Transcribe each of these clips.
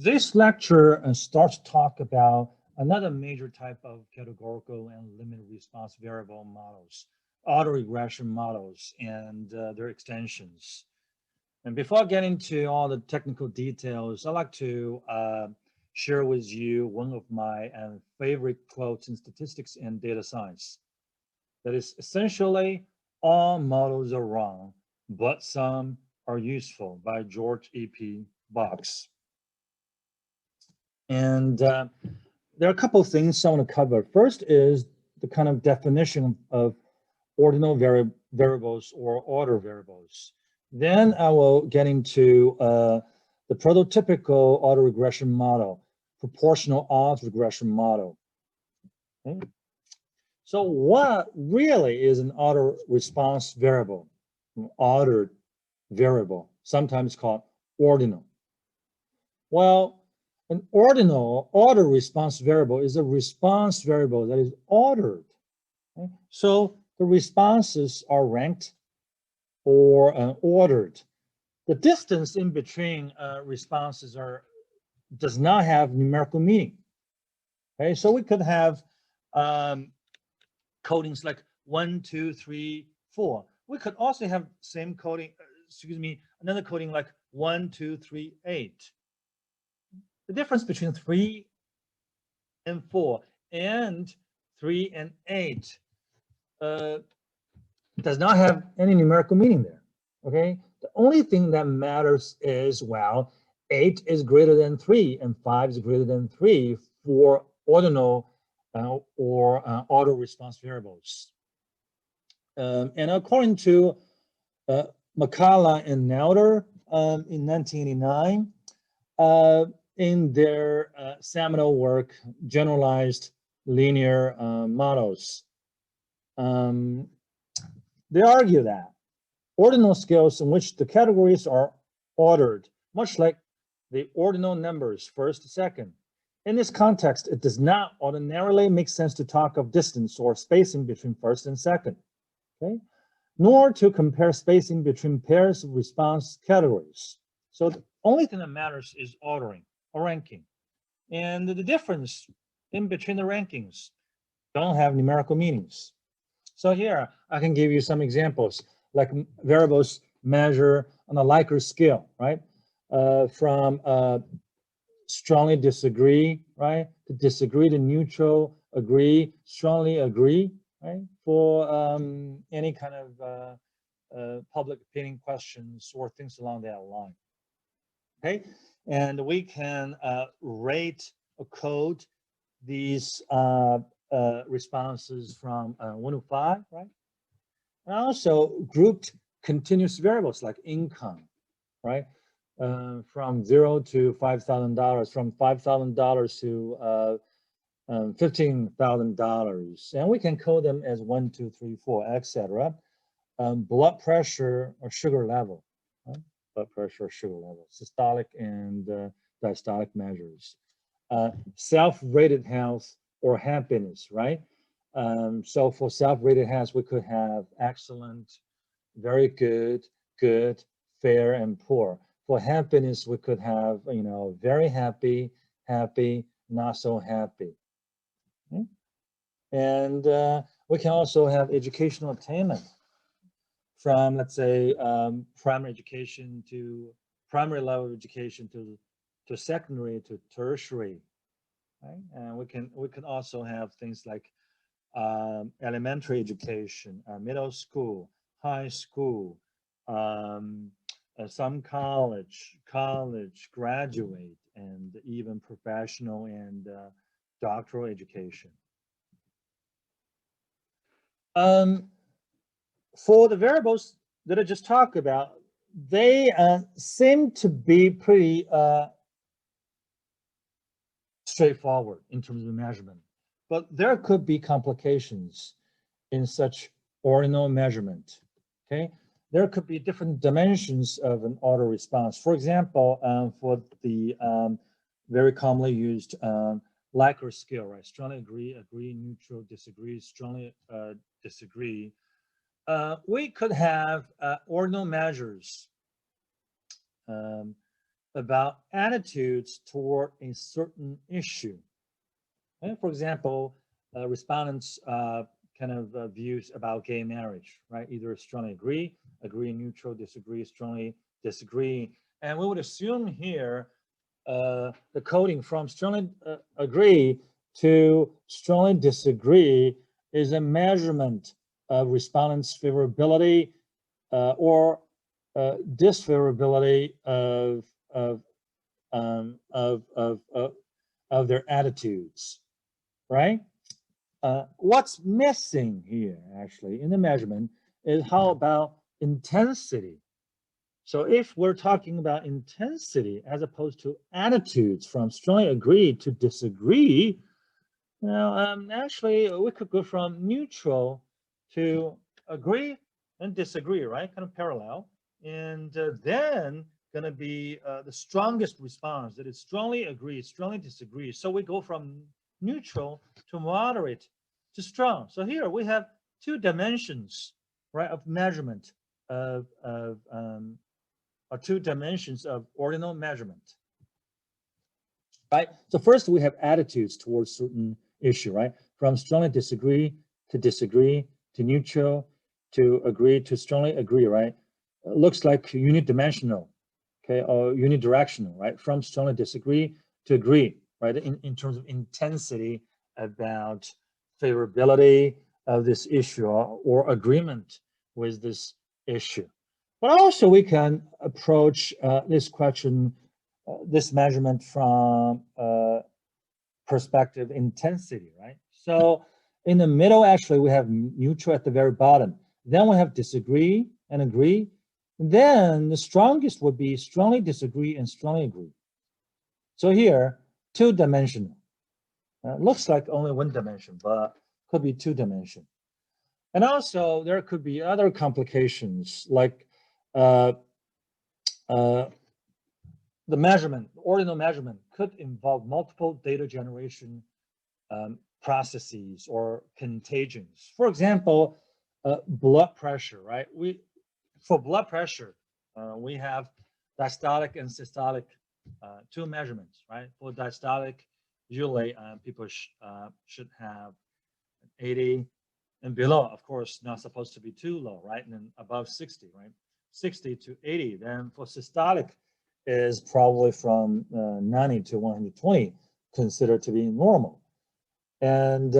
This lecture starts to talk about another major type of categorical and limited response variable models, auto-regression models, and their extensions. And before getting to all the technical details, I'd like to share with you one of my favorite quotes in statistics and data science. That is essentially, all models are wrong, but some are useful, by George E.P. Box. And there are a couple of things I want to cover. First is the kind of definition of ordinal variables or order variables. Then I will get into the prototypical autoregression model, proportional odds regression model. Okay. So what really is an auto response variable? An ordered variable, sometimes called ordinal. Well, an ordinal order response variable is a response variable that is ordered. Okay? So the responses are ranked or ordered. The distance in between responses does not have numerical meaning. Okay, so we could have codings like 1, 2, 3, 4. We could also have same coding, another coding like 1, 2, 3, 8. The difference between 3 and 4 and 3 and 8 does not have any numerical meaning there. Okay, the only thing that matters is, well, 8 is greater than 3 and 5 is greater than 3 for ordinal or auto response variables. And according to McCullough and Nelder in 1989, in their seminal work, Generalized Linear Models, they argue that ordinal scales in which the categories are ordered, much like the ordinal numbers, first, second. In this context, it does not ordinarily make sense to talk of distance or spacing between first and second, okay? Nor to compare spacing between pairs of response categories. So the only thing that matters is ordering or ranking. And the difference in between the rankings don't have numerical meanings. So here, I can give you some examples, like variables measure on a Likert scale, right? From strongly disagree, right? To disagree to neutral, agree, strongly agree, right? For any kind of public opinion questions or things along that line, okay? And we can rate or code these responses from 1 to 5, right? And also grouped continuous variables like income, right? From $0 to $5,000, from $5,000 to $15,000, and we can code them as 1, 2, 3, 4, etc. Blood pressure or sugar level, right? Blood pressure or sugar level, systolic and diastolic measures. Self-rated health or happiness, right? So for self-rated health, we could have excellent, very good, good, fair, and poor. For happiness, we could have, very happy, happy, not so happy. Okay? And we can also have educational attainment from, let's say, primary education to primary level education to secondary to tertiary. Right? And we can also have things like elementary education, middle school, high school, some college, graduate, and even professional and doctoral education. For the variables that I just talked about, they seem to be pretty straightforward in terms of measurement, but there could be complications in such ordinal measurement, okay? There could be different dimensions of an auto response. For example, for the very commonly used Likert scale, right? Strongly agree, agree, neutral, disagree, strongly disagree. We could have ordinal measures about attitudes toward a certain issue. And for example, respondents views about gay marriage, right? Either strongly agree, neutral, disagree, strongly disagree. And we would assume here the coding from strongly agree to strongly disagree is a measurement of respondents' favorability or disfavorability of their attitudes, right? What's missing here, actually, in the measurement is how about intensity? So if we're talking about intensity as opposed to attitudes from strongly agree to disagree, actually, we could go from neutral to agree and disagree, right? Kind of parallel. And then going to be the strongest response that is strongly agree, strongly disagree. So we go from neutral to moderate to strong. So here we have two dimensions, right, of measurement or two dimensions of ordinal measurement, right? So first we have attitudes towards certain issue, right? From strongly disagree to neutral to agree to strongly agree, right? It looks like unidimensional, okay, or unidirectional, right? From strongly disagree to agree, right? In terms of intensity about favorability of this issue or agreement with this issue. But also we can approach this question, this measurement from perspective intensity, right? So in the middle, actually, we have neutral at the very bottom. Then we have disagree and agree. Then the strongest would be strongly disagree and strongly agree. So here, two-dimensional. Looks like only one dimension, but could be two-dimension. And also, there could be other complications like the measurement, ordinal measurement could involve multiple data generation processes or contagions. For example, blood pressure, right? For blood pressure, we have diastolic and systolic two measurements, right? For diastolic, usually people should have 80 and below, of course, not supposed to be too low, right? And then above 60, right? 60 to 80. Then for systolic is probably from 90 to 120, considered to be normal. And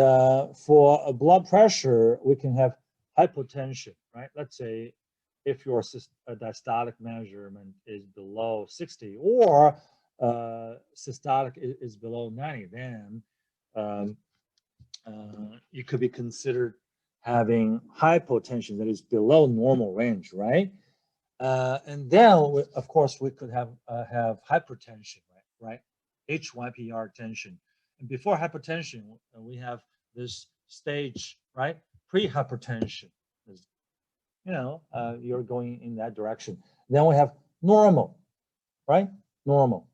for blood pressure, we can have hypotension, right? Let's say if your diastolic measurement is below 60 or systolic is below 90, then you could be considered having hypotension that is below normal range, right? And then, of course, we could have hypertension, right? HYPR tension. And before hypertension, we have this stage, right? Pre-hypertension. You're going in that direction. Then we have normal, right? Normal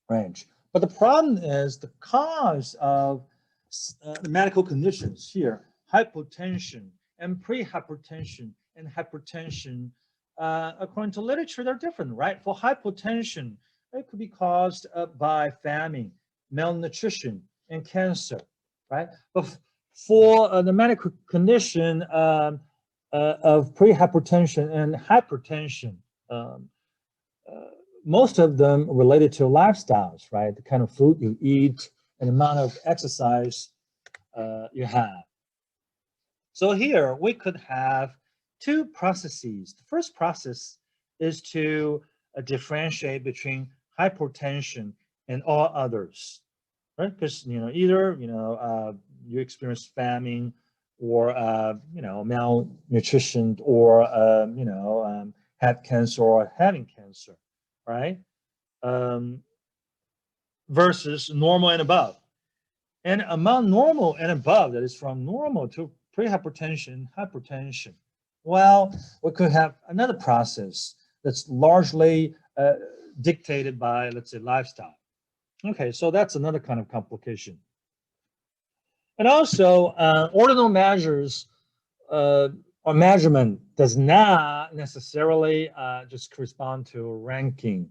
range. But the problem is the cause of the medical conditions here, hypotension and pre-hypertension and hypertension, according to literature, they're different, right? For hypotension, it could be caused by famine, malnutrition, and cancer, right? But for the medical condition of pre-hypertension and hypertension, most of them related to lifestyles, right? The kind of food you eat and the amount of exercise you have. So here we could have two processes. The first process is to differentiate between hypertension and all others, right? Because either you experience famine or malnutrition or had cancer or having cancer, right? Versus normal and above. And among normal and above, that is from normal to pre-hypertension, hypertension, well, we could have another process that's largely dictated by, let's say, lifestyle. Okay, so that's another kind of complication. And also, ordinal measures or measurement does not necessarily just correspond to ranking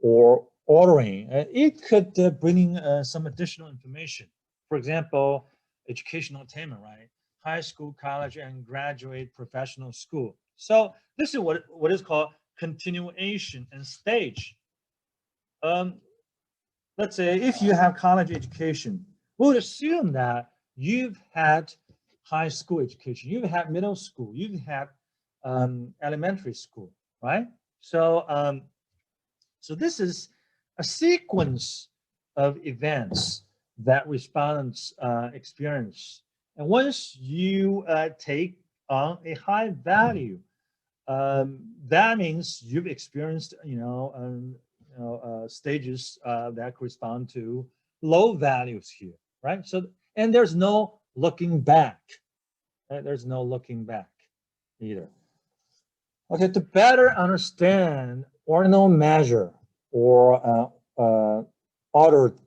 or ordering. It could bring some additional information. For example, educational attainment, right? High school, college, and graduate professional school. So this is what is called continuation and stage. Um, let's say if you have college education, we would assume that you've had high school education, you've had middle school, you've had elementary school, right? So this is a sequence of events that respondents experience. And once you take on a high value, that means you've experienced, stages that correspond to low values here, right? So, and there's no looking back. Right? There's no looking back either. Okay, to better understand ordinal measure or ordered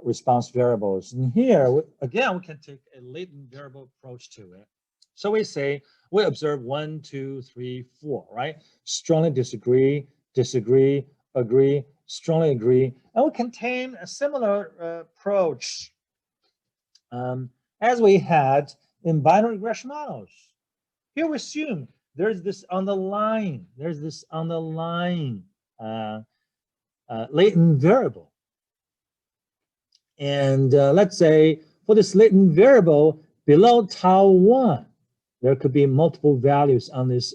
response variables, and here, again, we can take a latent variable approach to it. So we say, we observe 1, 2, 3, 4, right? Strongly disagree, disagree, agree, strongly agree, and we contain a similar approach as we had in binary regression models. Here we assume there's this underlying latent variable. And let's say for this latent variable below tau 1, there could be multiple values on this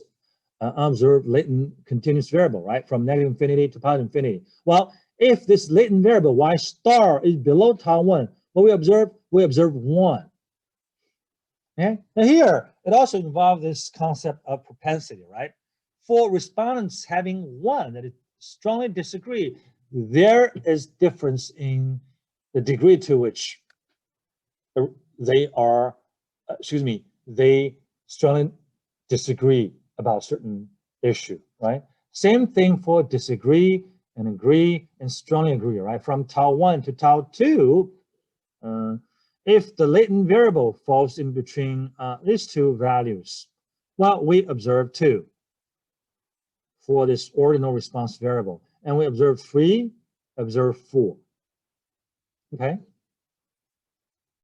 observed latent continuous variable, right? From negative infinity to positive infinity. Well, if this latent variable y star is below tau 1, what we observe 1. Okay? Now here, it also involves this concept of propensity, right? For respondents having 1 that is strongly disagree, there is difference in the degree to which they strongly disagree about a certain issue, right? Same thing for disagree and agree and strongly agree, right? From tau 1 to tau 2, if the latent variable falls in between these two values, well, we observe 2 for this ordinal response variable, and we observe 3, observe 4. Okay,